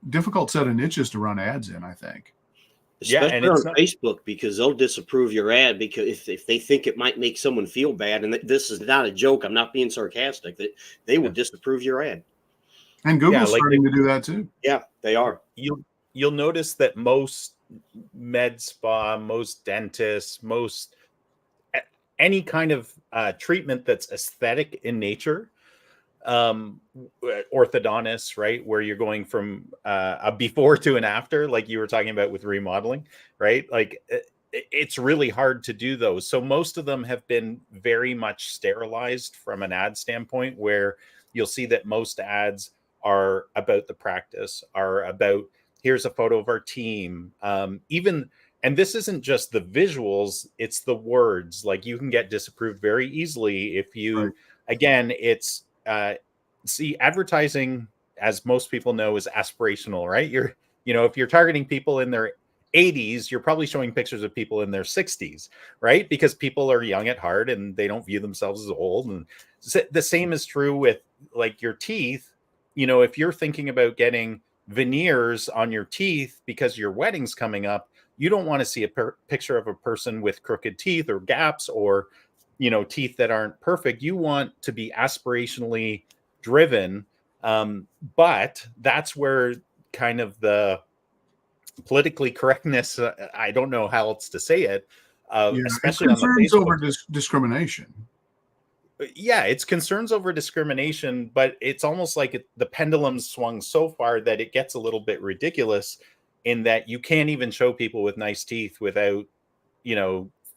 difficult set of niches to run ads in, I think. Yeah, especially and it's on not, Facebook, because they'll disapprove your ad because if they think it might make someone feel bad, and this is not a joke, I'm not being sarcastic, that they will yeah, disapprove your ad. And yeah, Google's like starting to do that too. Yeah, they are. you'll notice that most med spa, most dentists, most any kind of treatment that's aesthetic in nature, orthodontists, right, where you're going from a before to an after, like you were talking about with remodeling, right? Like it's really hard to do those. So most of them have been very much sterilized from an ad standpoint, where you'll see that most ads are about the practice, are about here's a photo of our team, even. And this isn't just the visuals, it's the words. Like you can get disapproved very easily if you, Right. again, it's see, advertising, as most people know, is aspirational, right? If you're targeting people in their 80s, you're probably showing pictures of people in their 60s, right? Because people are young at heart and they don't view themselves as old. And the same is true with like your teeth. If you're thinking about getting veneers on your teeth because your wedding's coming up, you don't want to see a picture of a person with crooked teeth or gaps or teeth that aren't perfect. You want to be aspirationally driven, but that's where kind of the politically correctness, I don't know how else to say it, Yeah, it's especially on the concerns Facebook. over discrimination. Yeah, it's concerns over discrimination, but it's almost like the pendulum swung so far that it gets a little bit ridiculous, in that you can't even show people with nice teeth without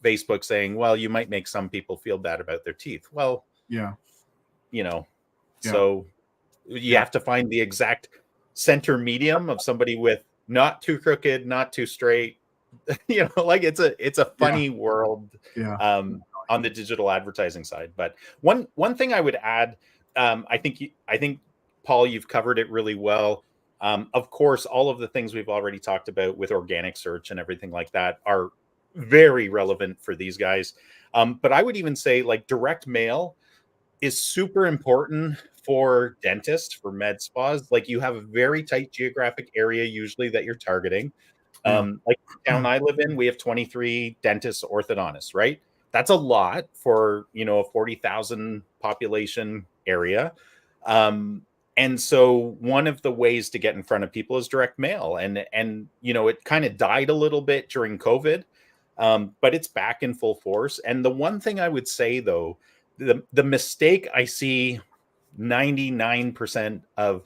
Facebook saying, well, you might make some people feel bad about their teeth. Well, Yeah, yeah. Yeah. So you have to find the exact center medium of somebody with not too crooked, not too straight. Like it's a funny world yeah, on the digital advertising side. But one thing I would add, I think Paul, you've covered it really well. Of course, all of the things we've already talked about with organic search and everything like that are very relevant for these guys. But I would even say like direct mail is super important for dentists, for med spas. Like you have a very tight geographic area usually that you're targeting. yeah, Like the town I live in, we have 23 dentists, orthodontists, right? That's a lot for a 40,000 population area. And so one of the ways to get in front of people is direct mail. And it kind of died a little bit during COVID, but it's back in full force. And the one thing I would say though, the mistake I see 99% of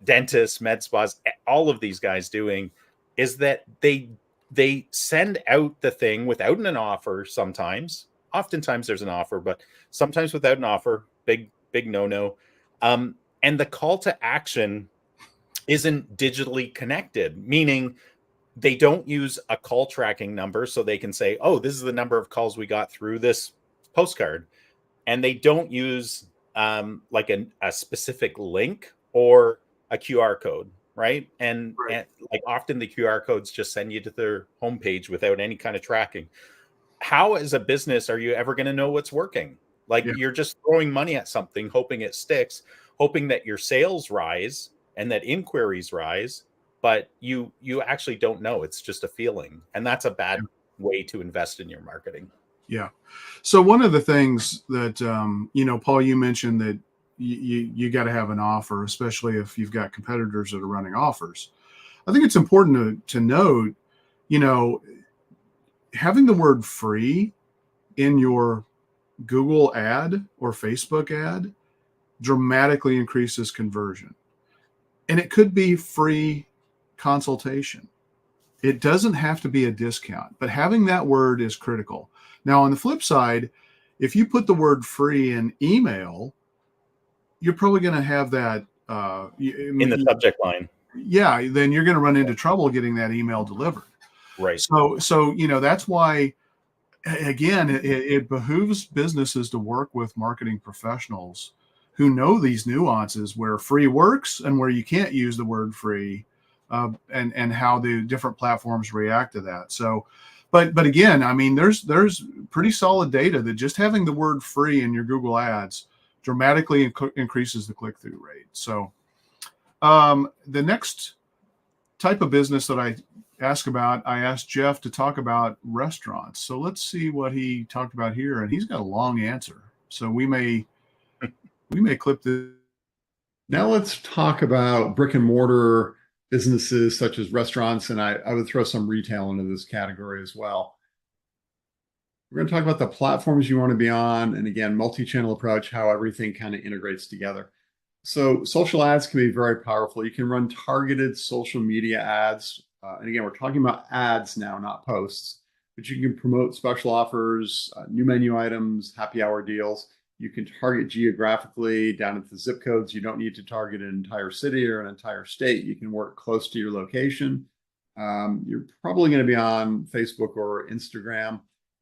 dentists, med spas, all of these guys doing is that they send out the thing without an offer sometimes. Oftentimes there's an offer, but sometimes without an offer. Big no. And the call to action isn't digitally connected, meaning they don't use a call tracking number so they can say, oh, this is the number of calls we got through this postcard. And they don't use like a specific link or a QR code, right? And like often the QR codes just send you to their homepage without any kind of tracking. How, as a business, are you ever going to know what's working? Like you're just throwing money at something, hoping it sticks, hoping that your sales rise and that inquiries rise, but you actually don't know. It's just a feeling, and that's a bad way to invest in your marketing. Yeah. So one of the things that Paul, you mentioned that you got to have an offer, especially if you've got competitors that are running offers. I think it's important to note, having the word free in your Google ad or Facebook ad dramatically increases conversion. And it could be free consultation. It doesn't have to be a discount, but having that word is critical. Now, on the flip side, if you put the word free in email, you're probably going to have that in the subject line. Yeah, then you're going to run into trouble getting that email delivered. Right. So that's why, again, it behooves businesses to work with marketing professionals who know these nuances where free works and where you can't use the word free, and how the different platforms react to that. So, but again, I mean, there's pretty solid data that just having the word free in your Google ads dramatically increases the click-through rate. So the next type of business that I I asked Jeff to talk about restaurants. So let's see what he talked about here. And he's got a long answer. So we may clip this. Now let's talk about brick and mortar businesses such as restaurants, and I would throw some retail into this category as well. We're going to talk about the platforms you want to be on, and again, multi-channel approach, how everything kind of integrates together. So social ads can be very powerful. You can run targeted social media ads. And again, we're talking about ads now, not posts, but you can promote special offers, new menu items, happy hour deals. You can target geographically down at the zip codes. You don't need to target an entire city or an entire state. You can work close to your location. You're probably going to be on Facebook or Instagram.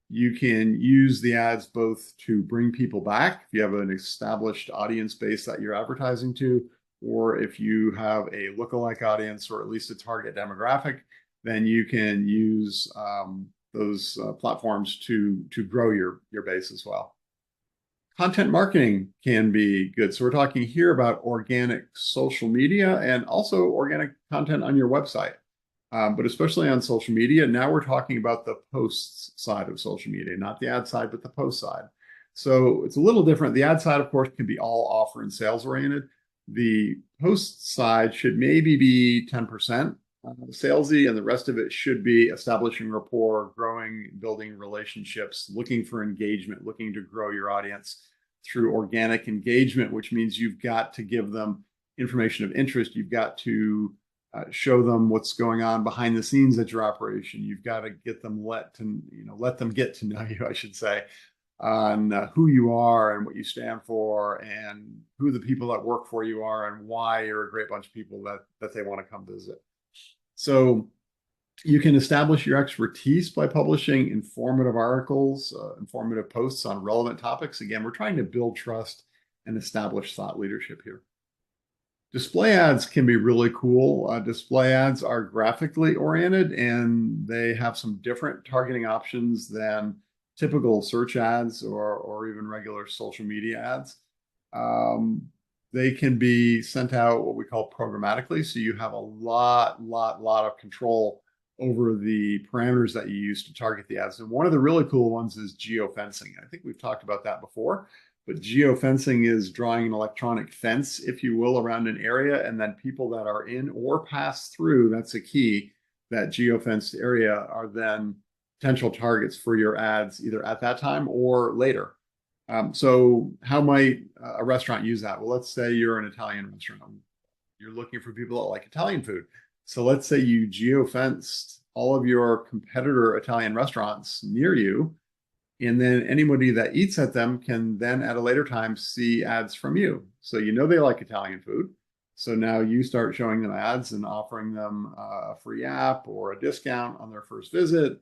You can use the ads both to bring people back if you have an established audience base that you're advertising to, or if you have a lookalike audience or at least a target demographic, then you can use those platforms to grow your base as well. Content marketing can be good. So we're talking here about organic social media and also organic content on your website. But especially on social media, now we're talking about the posts side of social media, not the ad side, but the post side. So it's a little different. The ad side, of course, can be all offer and sales oriented. The post side should maybe be 10% salesy, and the rest of it should be establishing rapport, growing, building relationships, looking for engagement, looking to grow your audience through organic engagement, which means you've got to give them information of interest. You've got to show them what's going on behind the scenes at your operation. You've got to get them let them get to know you, I should say, on who you are and what you stand for, and who the people that work for you are, and why you're a great bunch of people that they want to come visit. So you can establish your expertise by publishing informative articles, informative posts on relevant topics. Again, we're trying to build trust and establish thought leadership here. Display ads can be really cool. Display ads are graphically oriented, and they have some different targeting options than typical search ads or even regular social media ads. They can be sent out what we call programmatically, so you have a lot of control over the parameters that you use to target the ads. And one of the really cool ones is geofencing. I think we've talked about that before, but geofencing is drawing an electronic fence, if you will, around an area, and then people that are in or pass through, that's a key, that geofenced area are then potential targets for your ads either at that time or later. So how might a restaurant use that? Well, let's say you're an Italian restaurant. You're looking for people that like Italian food. So let's say you geofenced all of your competitor Italian restaurants near you, and then anybody that eats at them can then at a later time see ads from you. So you know they like Italian food. So now you start showing them ads and offering them a free app or a discount on their first visit,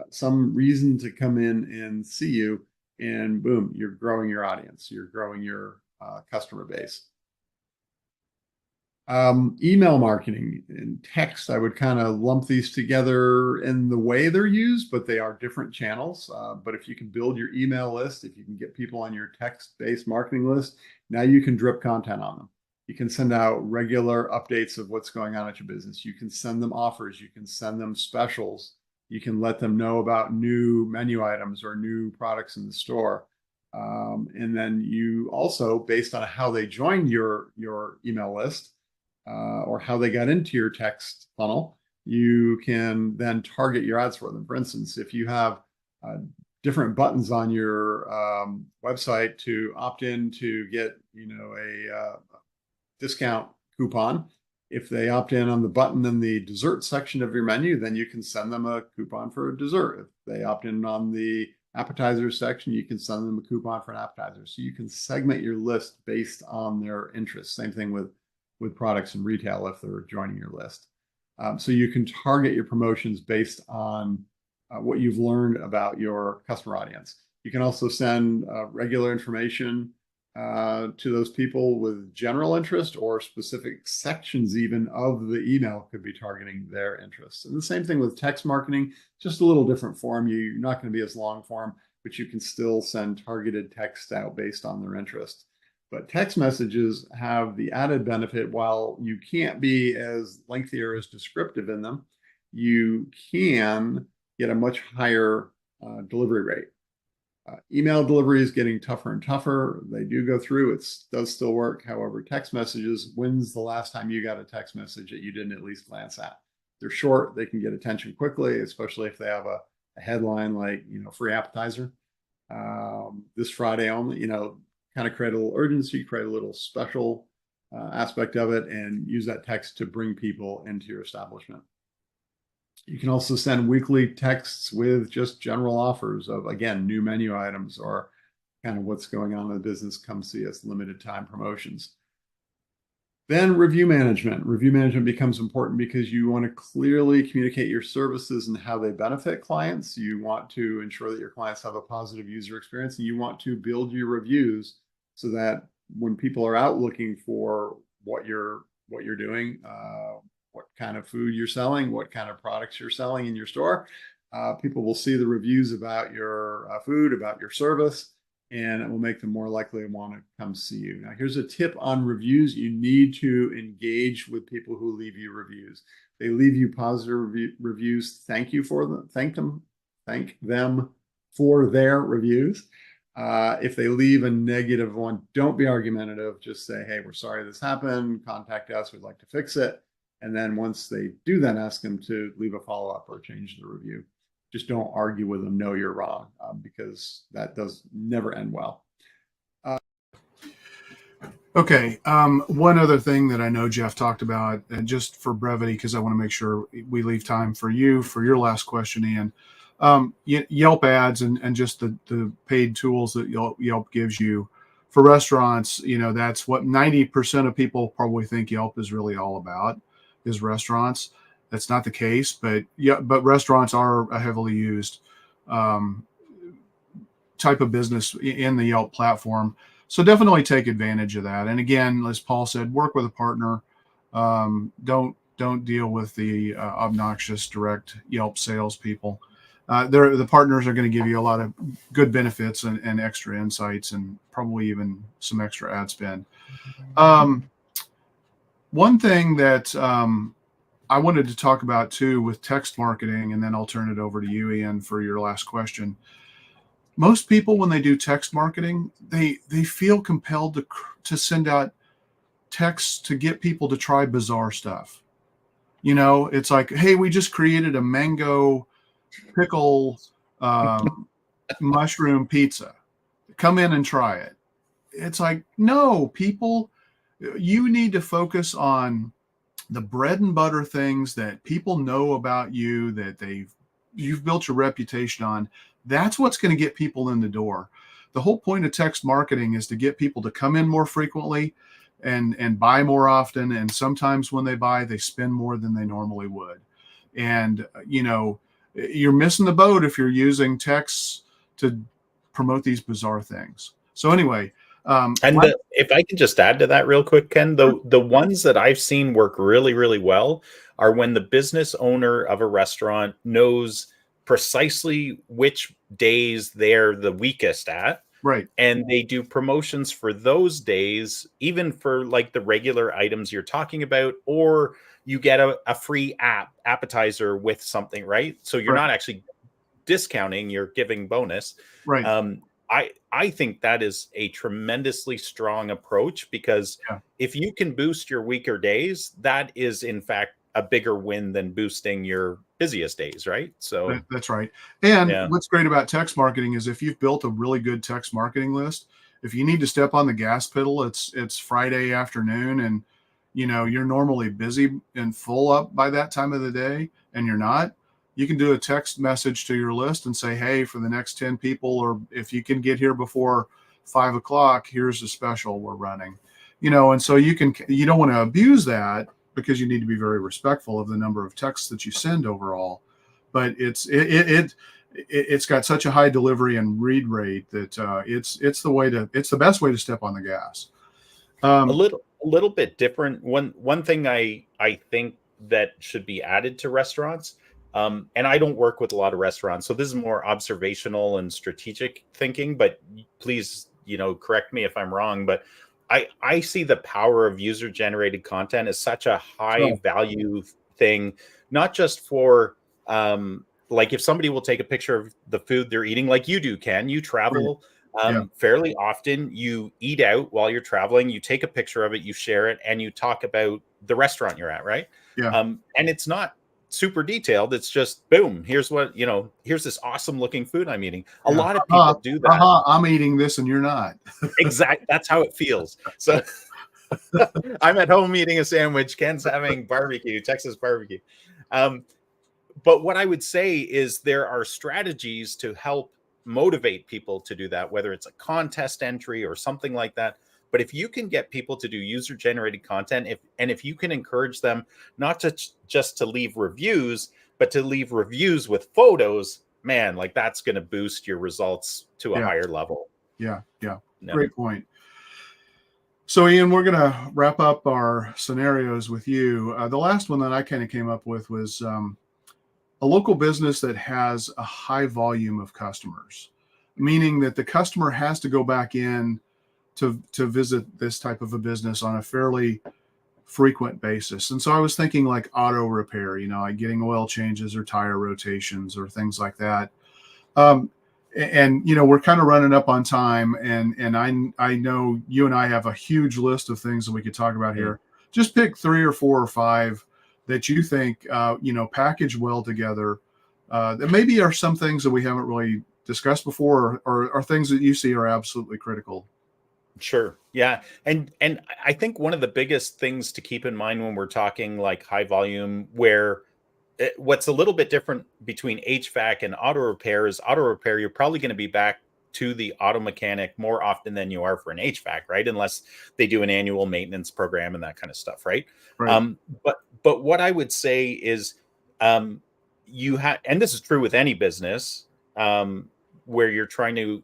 some reason to come in and see you, and boom, you're growing your audience. You're growing your customer base. Email marketing and text, I would kind of lump these together in the way they're used, but they are different channels. But if you can build your email list, if you can get people on your text-based marketing list, now you can drip content on them. You can send out regular updates of what's going on at your business. You can send them offers. You can send them specials. You can let them know about new menu items or new products in the store. And then you also, based on how they joined your email list, or how they got into your text funnel, you can then target your ads for them. For instance, if you have different buttons on your website to opt in to get, a discount coupon, if they opt in on the button in the dessert section of your menu, then you can send them a coupon for a dessert. If they opt in on the appetizer section, you can send them a coupon for an appetizer. So you can segment your list based on their interests. Same thing with products in retail if they're joining your list. So you can target your promotions based on what you've learned about your customer audience. You can also send regular information to those people with general interest, or specific sections even of the email could be targeting their interests. And the same thing with text marketing, just a little different form. You're not going to be as long form, but you can still send targeted text out based on their interest. But text messages have the added benefit, while you can't be as lengthy or as descriptive in them, you can get a much higher delivery rate. Email delivery is getting tougher and tougher. They do go through. It does still work. However, text messages, when's the last time you got a text message that you didn't at least glance at? They're short. They can get attention quickly, especially if they have a headline like, free appetizer. This Friday only, kind of create a little urgency, create a little special aspect of it, and use that text to bring people into your establishment. You can also send weekly texts with just general offers of, again, new menu items or kind of what's going on in the business. Come see us, limited time promotions. Then review management. Review management becomes important because you want to clearly communicate your services and how they benefit clients. You want to ensure that your clients have a positive user experience, and you want to build your reviews so that when people are out looking for what you're doing, what kind of food you're selling, what kind of products you're selling in your store, people will see the reviews about your food, about your service, and it will make them more likely to want to come see you. Now, here's a tip on reviews. You need to engage with people who leave you reviews. They leave you positive reviews. Thank them for their reviews. If they leave a negative one, don't be argumentative. Just say, hey, we're sorry this happened. Contact us. We'd like to fix it. And then once they do, then ask them to leave a follow-up or change the review. Just don't argue with them. No, you're wrong, because that does never end well. Okay. One other thing that I know Jeff talked about, and just for brevity, because I want to make sure we leave time for you for your last question, Ian. Yelp ads and just the paid tools that Yelp gives you for restaurants. That's what 90% of people probably think Yelp is really all about, is restaurants. That's not the case, but restaurants are a heavily used type of business in the Yelp platform. So definitely take advantage of that. And again, as Paul said, work with a partner. Don't deal with the obnoxious direct Yelp salespeople. The partners are going to give you a lot of good benefits and extra insights, and probably even some extra ad spend. One thing that I wanted to talk about too with text marketing, and then I'll turn it over to you, Ian, for your last question. Most people, when they do text marketing, they feel compelled to send out texts to get people to try bizarre stuff. It's like, hey, we just created a mango pickle mushroom pizza. Come in and try it. It's like, no, people, you need to focus on the bread and butter things that people know about you, that you've built your reputation on. That's what's going to get people in the door. The whole point of text marketing is to get people to come in more frequently and buy more often. And sometimes when they buy, they spend more than they normally would. And, you're missing the boat if you're using texts to promote these bizarre things. So anyway, if I can just add to that real quick, Ken, the ones that I've seen work really, really well are when the business owner of a restaurant knows precisely which days they're the weakest at. Right. And they do promotions for those days, even for like the regular items you're talking about, or you get a free appetizer with something, right? So you're not actually discounting, you're giving bonus. Right. I think that is a tremendously strong approach, because if you can boost your weaker days, that is in fact a bigger win than boosting your busiest days, right? So that's right. And what's great about text marketing is if you've built a really good text marketing list, if you need to step on the gas pedal, it's Friday afternoon and you're normally busy and full up by that time of the day, and you're not, you can do a text message to your list and say, hey, for the next 10 people, or if you can get here before 5 o'clock, here's a special we're running, and so you don't want to abuse that, because you need to be very respectful of the number of texts that you send overall. But it's got such a high delivery and read rate that it's the best way to step on the gas. A little bit different. One thing I think that should be added to restaurants, and I don't work with a lot of restaurants, so this is more observational and strategic thinking, but please, correct me if I'm wrong, but I see the power of user-generated content as such a high value thing, not just for like if somebody will take a picture of the food they're eating, like you do, Ken, you travel fairly often, you eat out while you're traveling, you take a picture of it, you share it, and you talk about the restaurant you're at, right? And it's not super detailed. It's just boom, here's what, here's this awesome looking food I'm eating. A lot of people do that. I'm eating this and you're not. Exactly. That's how it feels. So I'm at home eating a sandwich. Ken's having barbecue, Texas barbecue. But what I would say is there are strategies to help motivate people to do that, whether it's a contest entry or something like that. But if you can get people to do user-generated content, if you can encourage them not to just to leave reviews, but to leave reviews with photos, man, like that's going to boost your results to a higher level. Yeah. Great point. So, Ian, we're going to wrap up our scenarios with you. The last one that I kind of came up with was a local business that has a high volume of customers, meaning that the customer has to go back in to visit this type of a business on a fairly frequent basis. And so I was thinking like auto repair, like getting oil changes or tire rotations or things like that. And we're kind of running up on time, and I know you and I have a huge list of things that we could talk about here. Just pick 3 or 4 or 5 that you think package well together. That maybe are some things that we haven't really discussed before, or things that you see are absolutely critical. Sure. Yeah. And I think one of the biggest things to keep in mind when we're talking like high volume, what's a little bit different between HVAC and auto repair is auto repair, you're probably going to be back to the auto mechanic more often than you are for an HVAC, right? Unless they do an annual maintenance program and that kind of stuff, right? But what I would say is you have, and this is true with any business where you're trying to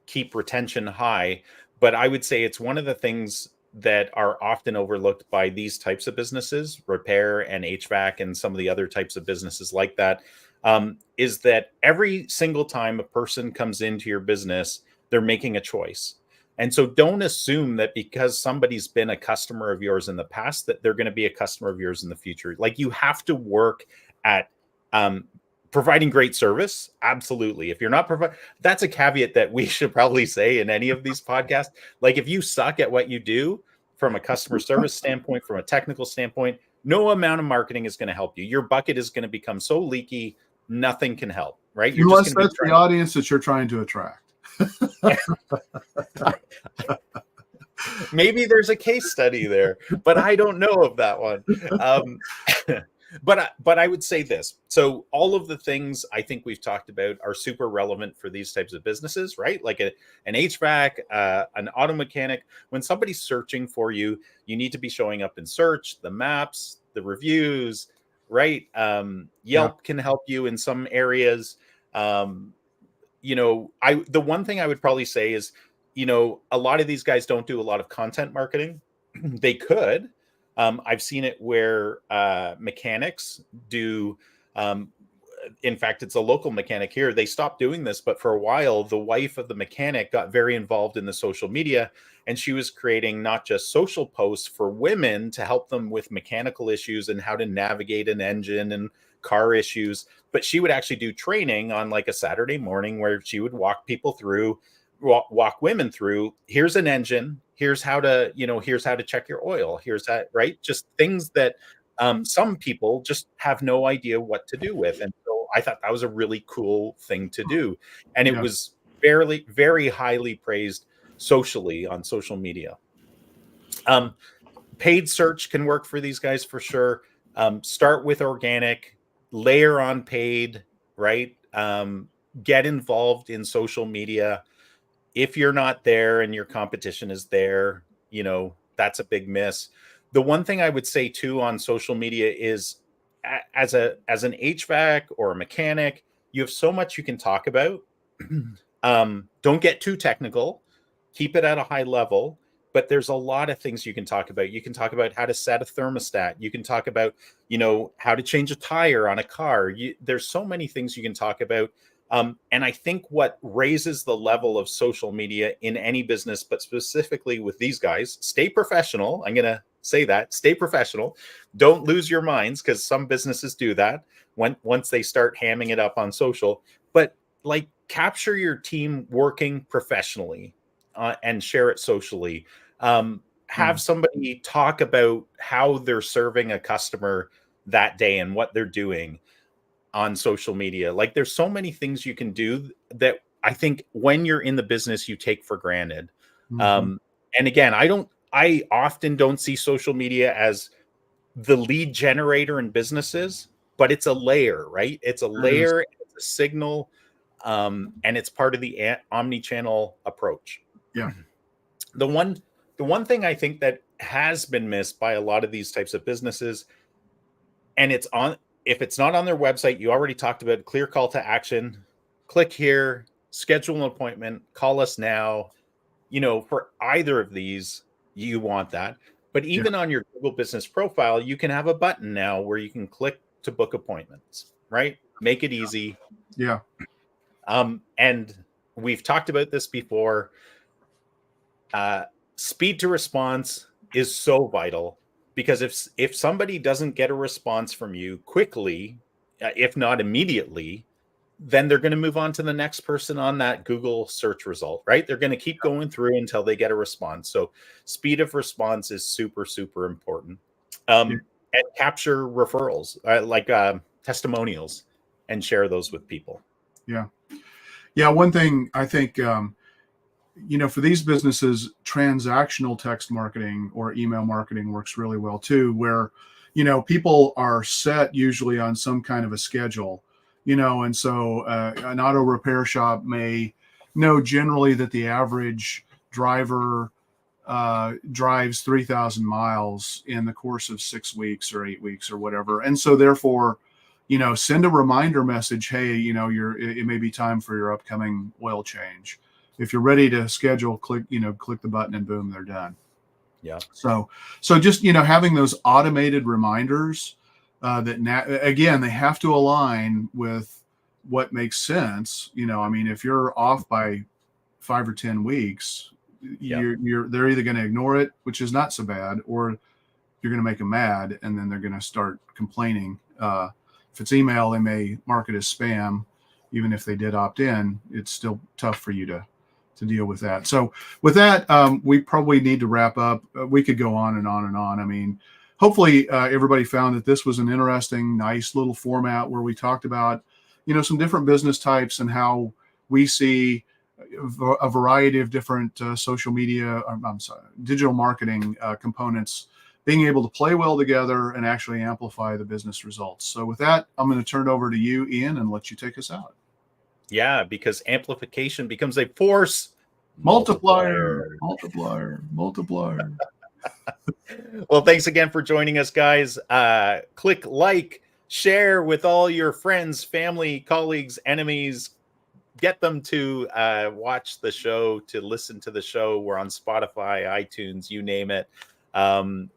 keep retention high, but I would say it's one of the things that are often overlooked by these types of businesses, repair and HVAC and some of the other types of businesses like that, is that every single time a person comes into your business, they're making a choice. And so don't assume that because somebody's been a customer of yours in the past, that they're going to be a customer of yours in the future. Like you have to work at providing great service. Absolutely. If you're not providing, that's a caveat that we should probably say in any of these podcasts. Like if you suck at what you do from a customer service standpoint, from a technical standpoint, no amount of marketing is going to help you. Your bucket is going to become so leaky, nothing can help, right? You're Unless just that's the audience that you're trying to attract. Maybe there's a case study there, but I don't know of that one. But I would say this. So all of the things I think we've talked about are super relevant for these types of businesses, right? Like an HVAC, an auto mechanic. When somebody's searching for you, you need to be showing up in search, the maps, the reviews, right? Yelp can help you in some areas. The one thing I would probably say is, a lot of these guys don't do a lot of content marketing. They could. I've seen it where mechanics do. In fact, it's a local mechanic here. They stopped doing this, but for a while, the wife of the mechanic got very involved in the social media, and she was creating not just social posts for women to help them with mechanical issues and how to navigate an engine and car issues, but she would actually do training on like a Saturday morning where she would walk women through, here's an engine, here's how to check your oil, here's that, right? Just things that some people just have no idea what to do with. And so I thought that was a really cool thing to do. And it was very, very highly praised socially on social media. Paid search can work for these guys for sure. Start with organic, layer on paid, right? Get involved in social media. If you're not there and your competition is there, that's a big miss. The one thing I would say too on social media is as an HVAC or a mechanic, you have so much you can talk about. Don't get too technical, keep it at a high level, but there's a lot of things you can talk about. You can talk about how to set a thermostat. You can talk about, how to change a tire on a car. There's so many things you can talk about. And I think what raises the level of social media in any business, but specifically with these guys, stay professional. I'm going to say that. Stay professional. Don't lose your minds, because some businesses do that once they start hamming it up on social. But like, capture your team working professionally and share it socially. Have somebody talk about how they're serving a customer that day and what they're doing on social media. Like, there's so many things you can do that I think when you're in the business, you take for granted. And again, I often don't see social media as the lead generator in businesses, but it's a layer, right? It's a layer, it's a signal, and it's part of the omni-channel approach. Yeah. The one thing I think that has been missed by a lot of these types of businesses, and if it's not on their website, you already talked about clear call to action. Click here, schedule an appointment, call us now. For either of these, you want that. But even on your Google business profile, you can have a button now where you can click to book appointments, right? Make it easy. Yeah. And we've talked about this before. Speed to response is so vital, because if somebody doesn't get a response from you quickly, if not immediately, then they're going to move on to the next person on that Google search result, right? They're going to keep going through until they get a response. So speed of response is super, super important. And capture referrals, like testimonials, and share those with people. Yeah. Yeah. One thing I think, for these businesses, transactional text marketing or email marketing works really well too, where, people are set usually on some kind of a schedule, and so an auto repair shop may know generally that the average driver drives 3,000 miles in the course of 6 weeks or 8 weeks or whatever. And so therefore, send a reminder message. Hey, it may be time for your upcoming oil change. If you're ready to schedule, click the button and boom, they're done. Yeah. So just, having those automated reminders that again, they have to align with what makes sense. If you're off by 5 or 10 weeks, they're either going to ignore it, which is not so bad, or you're going to make them mad, and then they're going to start complaining. If it's email, they may mark it as spam. Even if they did opt in, it's still tough for you to deal with that. So with that, we probably need to wrap up. We could go on and on and on. Hopefully everybody found that this was an interesting, nice little format where we talked about, some different business types and how we see a variety of different social media, digital marketing components being able to play well together and actually amplify the business results. So with that, I'm going to turn it over to you, Ian, and let you take us out. Yeah, because amplification becomes a force multiplier. Well, thanks again for joining us, guys. Click like, share with all your friends, family, colleagues, enemies. Get them to watch the show, to listen to the show. We're on Spotify, iTunes, you name it.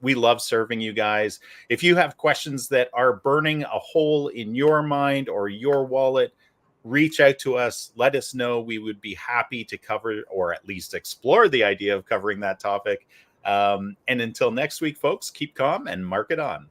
We love serving you guys. If you have questions that are burning a hole in your mind or your wallet, reach out to us. Let us know. We would be happy to cover, or at least explore, the idea of covering that topic. And until next week, folks, keep calm and mark it on.